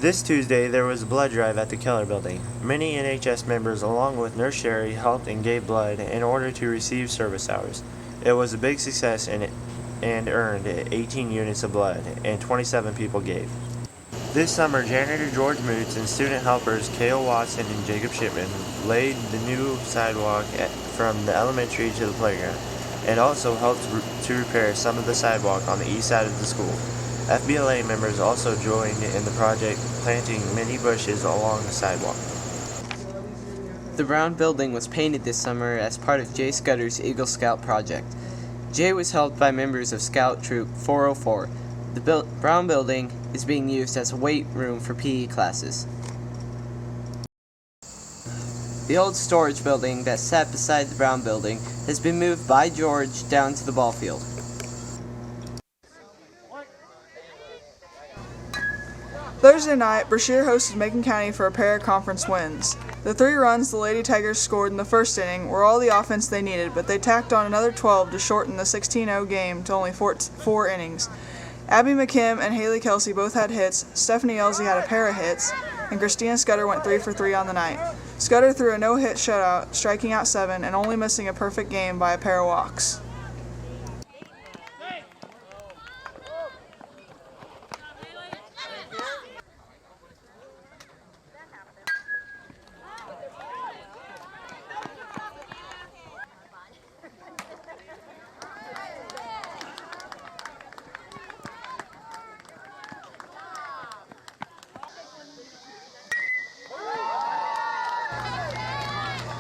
This Tuesday, there was a blood drive at the Keller Building. Many NHS members, along with Nurse Sherry, helped and gave blood in order to receive service hours. It was a big success and earned 18 units of blood, and 27 people gave. This summer, janitor George Moots and student helpers Cale Watson and Jacob Shipman laid the new sidewalk from the elementary to the playground, and also helped to repair some of the sidewalk on the east side of the school. FBLA members also joined in the project, planting many bushes along the sidewalk. The Brown building was painted this summer as part of Jay Scudder's Eagle Scout project. Jay was helped by members of Scout Troop 404. The Brown building is being used as a weight room for PE classes. The old storage building that sat beside the Brown building has been moved by George down to the ball field. Thursday night, Brashear hosted Macon County for a pair of conference wins. The 3 runs the Lady Tigers scored in the first inning were all the offense they needed, but they tacked on another 12 to shorten the 16-0 game to only 4 innings. Abby McKim and Haley Kelsey both had hits, Stephanie Elsie had a pair of hits, and Christina Scudder went 3 for 3 on the night. Scudder threw a no-hit shutout, striking out 7 and only missing a perfect game by a pair of walks.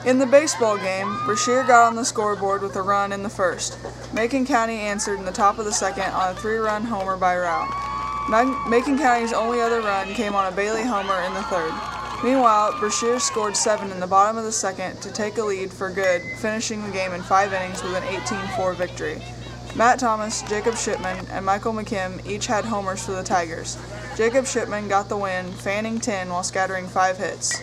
In the baseball game, Brashear got on the scoreboard with a run in the first. Macon County answered in the top of the second on a 3-run homer by Rao. Macon County's only other run came on a Bailey homer in the third. Meanwhile, Brashear scored 7 in the bottom of the second to take a lead for good, finishing the game in 5 innings with an 18-4 victory. Matt Thomas, Jacob Shipman, and Michael McKim each had homers for the Tigers. Jacob Shipman got the win, fanning 10 while scattering 5 hits.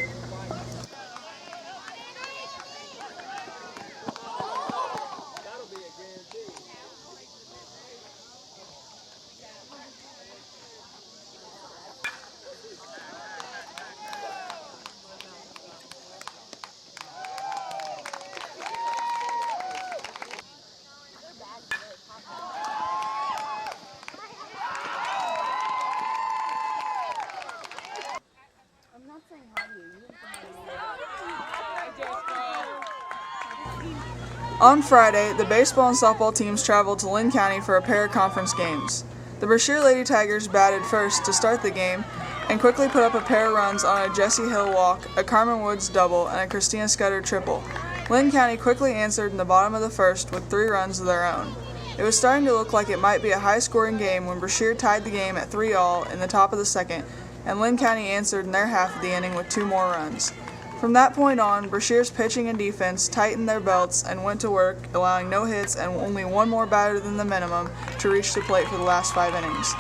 On Friday, the baseball and softball teams traveled to Lynn County for a pair of conference games. The Brashear Lady Tigers batted first to start the game and quickly put up a pair of runs on a Jessie Hill walk, a Carmen Woods double, and a Christina Scudder triple. Lynn County quickly answered in the bottom of the first with 3 runs of their own. It was starting to look like it might be a high-scoring game when Brashear tied the game at 3-all in the top of the second, and Lynn County answered in their half of the inning with 2 more runs. From that point on, Brashear's pitching and defense tightened their belts and went to work, allowing no hits and only 1 more batter than the minimum to reach the plate for the last 5 innings.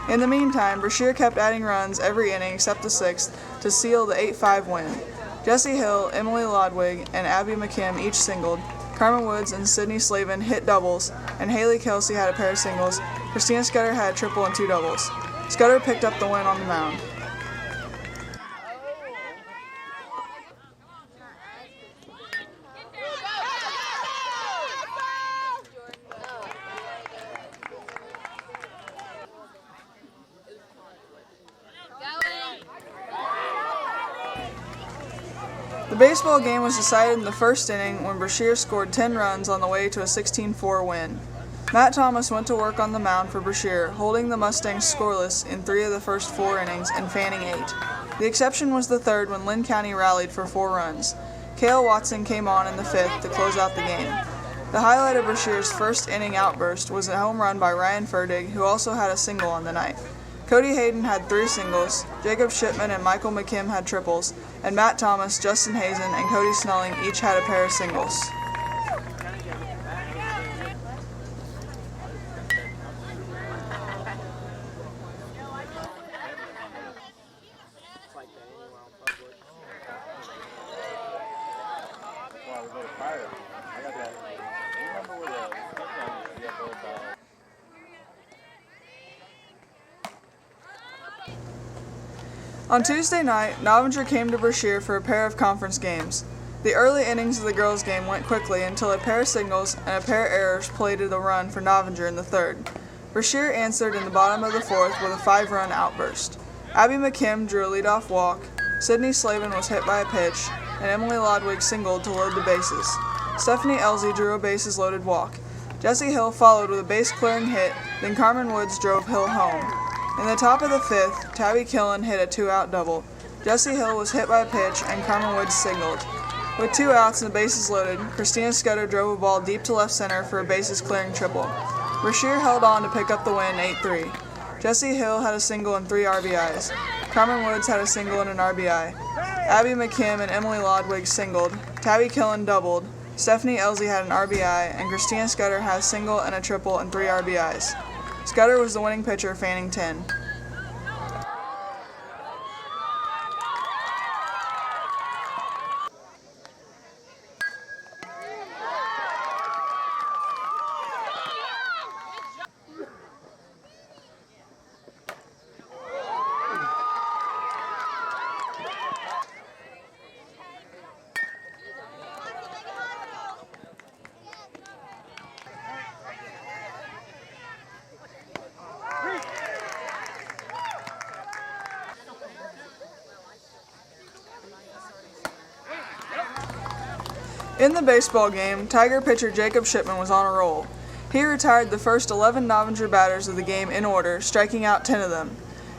In the meantime, Brashear kept adding runs every inning except the 6th to seal the 8-5 win. Jessie Hill, Emily Lodwig, and Abby McKim each singled. Carmen Woods and Sydney Slavin hit doubles, and Haley Kelsey had a pair of singles. Christina Scudder had a triple and 2 doubles. Scudder picked up the win on the mound. The baseball game was decided in the first inning when Brashear scored 10 runs on the way to a 16-4 win. Matt Thomas went to work on the mound for Brashear, holding the Mustangs scoreless in 3 of the first 4 innings and fanning 8. The exception was the third when Lynn County rallied for 4 runs. Cale Watson came on in the 5th to close out the game. The highlight of Brashear's first inning outburst was a home run by Ryan Ferdig, who also had a single on the night. Cody Hayden had 3 singles, Jacob Shipman and Michael McKim had triples, and Matt Thomas, Justin Hazen, and Cody Snelling each had a pair of singles. On Tuesday night, Novinger came to Brashear for a pair of conference games. The early innings of the girls' game went quickly until a pair of singles and a pair of errors plated a run for Novinger in the third. Brashear answered in the bottom of the fourth with a 5-run outburst. Abby McKim drew a leadoff walk, Sydney Slavin was hit by a pitch, and Emily Lodwig singled to load the bases. Stephanie Elsie drew a bases-loaded walk. Jessie Hill followed with a base-clearing hit, then Carmen Woods drove Hill home. In the top of the fifth, Tabby Killen hit a 2-out double. Jessie Hill was hit by a pitch, and Carmen Woods singled. With 2 outs and the bases loaded, Christina Scudder drove a ball deep to left center for a bases-clearing triple. Brashear held on to pick up the win 8-3. Jessie Hill had a single and 3 RBIs. Carmen Woods had a single and an RBI. Abby McKim and Emily Lodwig singled. Tabby Killen doubled. Stephanie Elsie had an RBI, and Christina Scudder had a single and a triple and 3 RBIs. Scudder was the winning pitcher, fanning 10. In the baseball game, Tiger pitcher Jacob Shipman was on a roll. He retired the first 11 Novinger batters of the game in order, striking out 10 of them.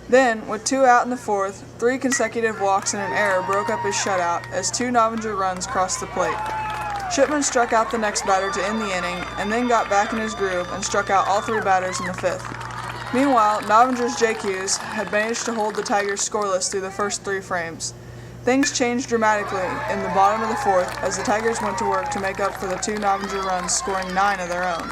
Then, with 2 out in the fourth, 3 consecutive walks and an error broke up his shutout as 2 Novinger runs crossed the plate. Shipman struck out the next batter to end the inning, and then got back in his groove and struck out all 3 batters in the fifth. Meanwhile, Novinger's Jake Hughes had managed to hold the Tigers scoreless through the first 3 frames. Things changed dramatically in the bottom of the fourth as the Tigers went to work to make up for the 2 Novinger runs, scoring 9 of their own.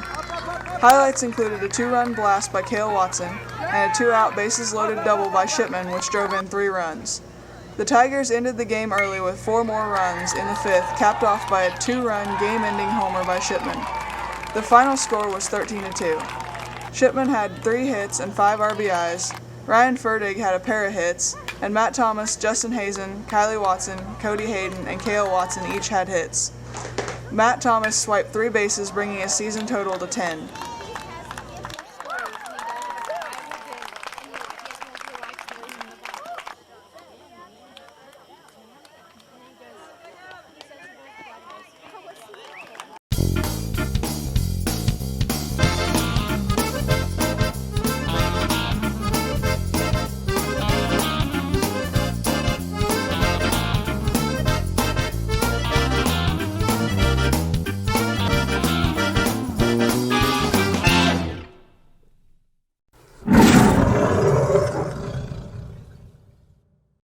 Highlights included a 2-run blast by Cale Watson and a 2-out bases-loaded double by Shipman, which drove in 3 runs. The Tigers ended the game early with 4 more runs in the fifth, capped off by a 2-run game-ending homer by Shipman. The final score was 13-2. Shipman had 3 hits and 5 RBIs, Ryan Ferdig had a pair of hits, and Matt Thomas, Justin Hazen, Kylie Watson, Cody Hayden, and Cale Watson each had hits. Matt Thomas swiped 3 bases, bringing his season total to 10.